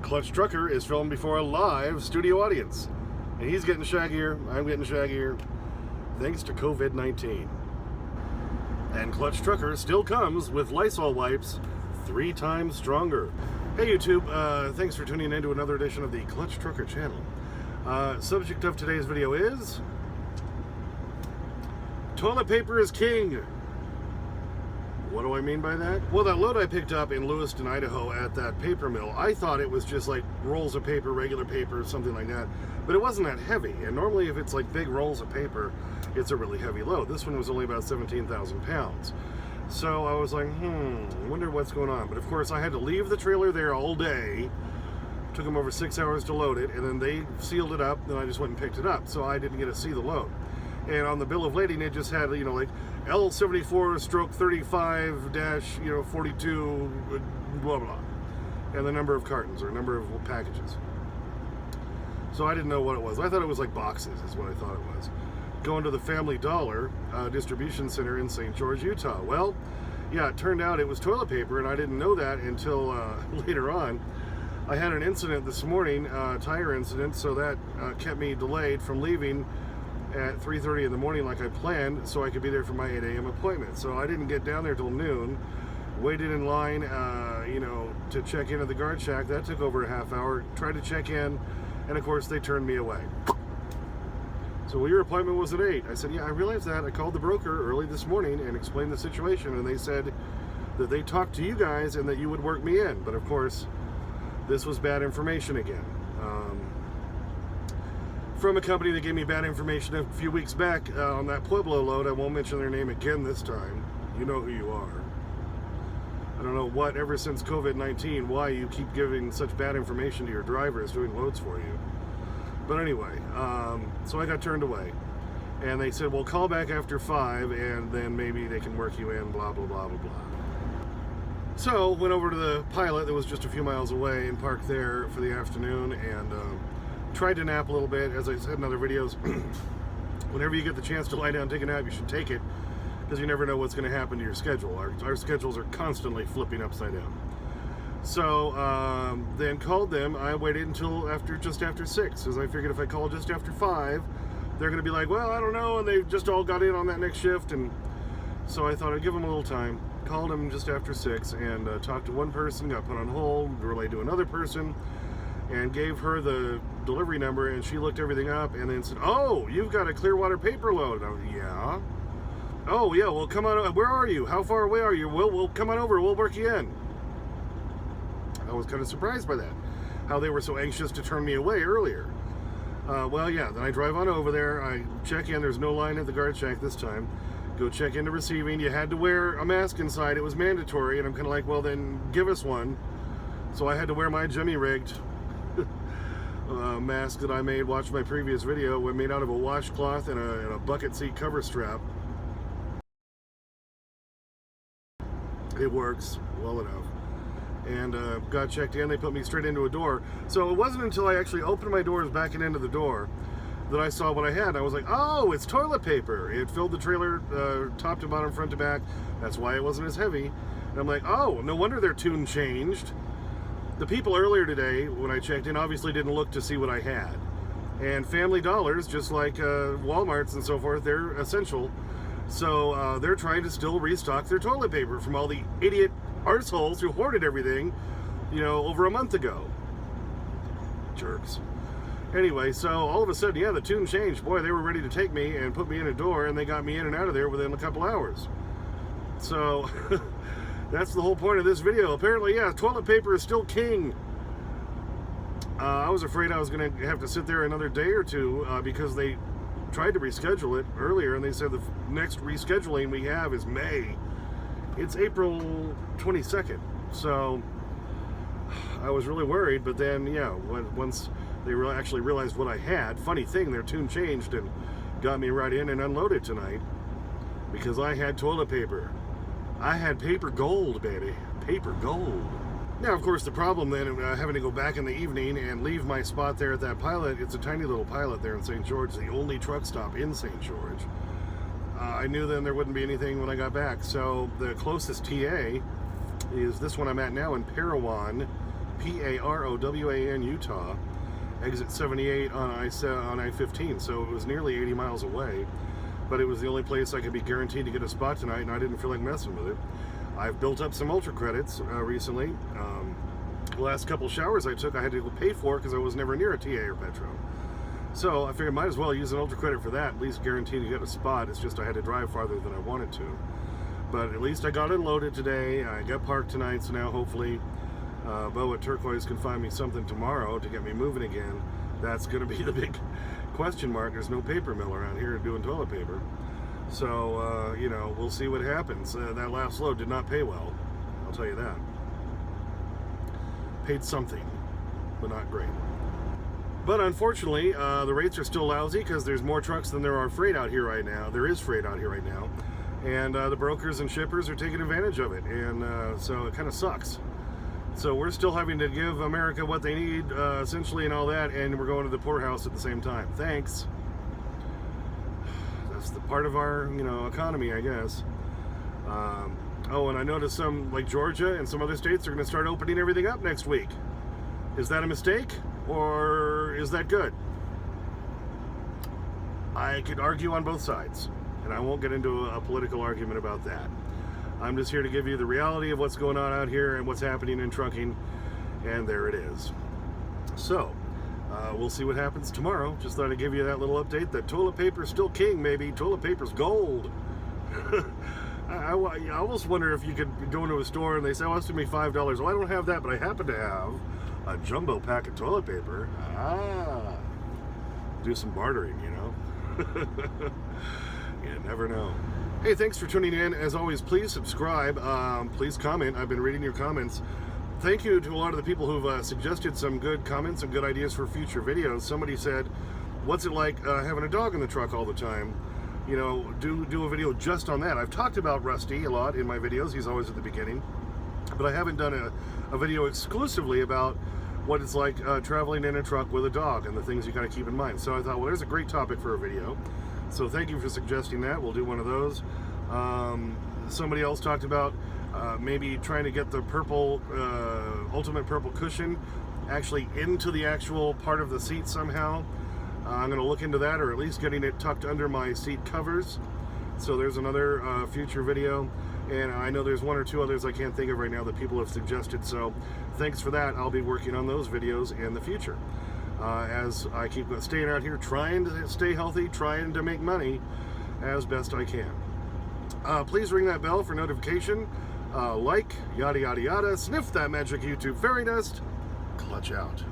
Clutch Trucker is filmed before a live studio audience. And he's getting shaggier, I'm getting shaggier, thanks to COVID-19. And Clutch Trucker still comes with Lysol wipes 3 times stronger. Hey YouTube, thanks for tuning in to another edition of the Clutch Trucker channel. Subject of today's video is toilet paper is king. What do I mean by that? Well, that load I picked up in Lewiston, Idaho at that paper mill, I thought it was just like rolls of paper, regular paper, something like that. But it wasn't that heavy. And normally if it's like big rolls of paper, it's a really heavy load. This one was only about 17,000 pounds. So I was like, I wonder what's going on. But of course I had to leave the trailer there all day. Took them over 6 hours to load it, and then they sealed it up, and I just went and picked it up. So I didn't get to see the load. And on the bill of lading, it just had, like L74/35-42, blah, blah, and the number of cartons or number of packages. So I didn't know what it was. I thought it was like boxes is what I thought it was. Going to the Family Dollar distribution center in St. George, Utah. Well, yeah, it turned out it was toilet paper, and I didn't know that until later on. I had an incident this morning, tire incident, so that kept me delayed from leaving at 3:30 in the morning like I planned, so I could be there for my 8 a.m. appointment. So I didn't get down there till noon, waited in line, to check in at the guard shack. That took over a half hour. Tried to check in, and of course they turned me away. So, well, your appointment was at 8. I said, yeah, I realized that. I called the broker early this morning and explained the situation, and they said that they talked to you guys and that you would work me in. But of course, this was bad information again. From a company that gave me bad information a few weeks back on that Pueblo load. I won't mention their name again this time. You know who you are. I don't know what, ever since COVID-19, why you keep giving such bad information to your drivers doing loads for you. But anyway, so I got turned away. And they said, well, call back after 5 and then maybe they can work you in, blah, blah, blah, blah, blah. So, went over to the pilot that was just a few miles away and parked there for the afternoon and tried to nap a little bit. As I said in other videos, whenever you get the chance to lie down and take a nap, you should take it, because you never know what's going to happen to your schedule. Our schedules are constantly flipping upside down. So then called them. I waited until just after 6, because I figured if I called just after 5, they're going to be like, well, I don't know, and they just all got in on that next shift. And so I thought I'd give them a little time. Called them just after 6 and talked to one person, got put on hold, relayed to another person, and gave her the delivery number, and she looked everything up and then said, oh, you've got a Clearwater paper load. And I went, yeah. Oh, yeah, well, come on. Where are you? How far away are you? We'll come on over. We'll work you in. I was kind of surprised by that, how they were so anxious to turn me away earlier. Well, yeah, then I drive on over there. I check in. There's no line at the guard shack this time. Go check into receiving. You had to wear a mask inside. It was mandatory. And I'm kind of like, well, then give us one. So I had to wear my jimmy-rigged mask that I made. Watch my previous video. Made out of a washcloth and a bucket seat cover strap. It works well enough. And got checked in. They put me straight into a door. So it wasn't until I actually opened my doors backing into the door that I saw what I had. I was like, oh, it's toilet paper. It filled the trailer top to bottom, front to back. That's why it wasn't as heavy. And I'm like, oh, no wonder their tune changed. The people earlier today, when I checked in, obviously didn't look to see what I had. And Family Dollars, just like Walmarts and so forth, they're essential. So they're trying to still restock their toilet paper from all the idiot arseholes who hoarded everything, over a month ago. Jerks. Anyway, so all of a sudden, yeah, the tune changed. Boy, they were ready to take me and put me in a door, and they got me in and out of there within a couple hours. So that's the whole point of this video. Apparently, yeah, toilet paper is still king. I was afraid I was going to have to sit there another day or two because they tried to reschedule it earlier, and they said the next rescheduling we have is May. It's April 22nd. So I was really worried, but then, yeah, once they actually realized what I had, funny thing, their tune changed and got me right in and unloaded tonight because I had toilet paper. I had paper gold, baby. Paper gold. Now, of course, the problem then, having to go back in the evening and leave my spot there at that pilot, it's a tiny little pilot there in St. George, the only truck stop in St. George. I knew then there wouldn't be anything when I got back, so the closest TA is this one I'm at now in Parowan, Parowan, Utah, exit 78 on I-15, so it was nearly 80 miles away, but it was the only place I could be guaranteed to get a spot tonight, and I didn't feel like messing with it. I've built up some Ultra credits recently. The last couple showers I took, I had to go pay for because I was never near a TA or Petro. So I figured I might as well use an Ultra credit for that, at least guaranteed to get a spot. It's just I had to drive farther than I wanted to. But at least I got it loaded today. I got parked tonight, so now hopefully Bo at Turquoise can find me something tomorrow to get me moving again. That's going to be the big question mark. There's no paper mill around here doing toilet paper. So, you know, we'll see what happens. That last load did not pay well, I'll tell you that. Paid something, but not great. But unfortunately, the rates are still lousy because there's more trucks than there are freight out here right now. There is freight out here right now. And the brokers and shippers are taking advantage of it. And so it kind of sucks. So we're still having to give America what they need, essentially, and all that. And we're going to the poorhouse at the same time. Thanks. That's the part of our, you know, economy, I guess. Oh, and I noticed some, like Georgia and some other states, are going to start opening everything up next week. Is that a mistake, or is that good? I could argue on both sides, and I won't get into a political argument about that. I'm just here to give you the reality of what's going on out here and what's happening in trucking, and there it is. So, we'll see what happens tomorrow. Just thought I'd give you that little update that toilet paper's still king, maybe. Toilet paper's gold. I almost wonder if you could go into a store and they say, oh, it's going to be $5. Well, I don't have that, but I happen to have a jumbo pack of toilet paper. Do some bartering, you know. You never know. Hey, thanks for tuning in. As always, please subscribe. Please comment. I've been reading your comments. Thank you to a lot of the people who've suggested some good comments and good ideas for future videos. Somebody said, what's it like having a dog in the truck all the time? You know, do a video just on that. I've talked about Rusty a lot in my videos. He's always at the beginning. But I haven't done a video exclusively about what it's like traveling in a truck with a dog and the things you got to keep in mind. So I thought, well, there's a great topic for a video. So thank you for suggesting that. We'll do one of those. Somebody else talked about maybe trying to get the purple, ultimate purple cushion actually into the actual part of the seat somehow. I'm going to look into that, or at least getting it tucked under my seat covers. So there's another future video. And I know there's one or two others I can't think of right now that people have suggested. So thanks for that. I'll be working on those videos in the future. As I keep staying out here trying to stay healthy, trying to make money as best I can. Please ring that bell for notification. Like, yada, yada, yada. Sniff that magic YouTube fairy dust. Clutch out.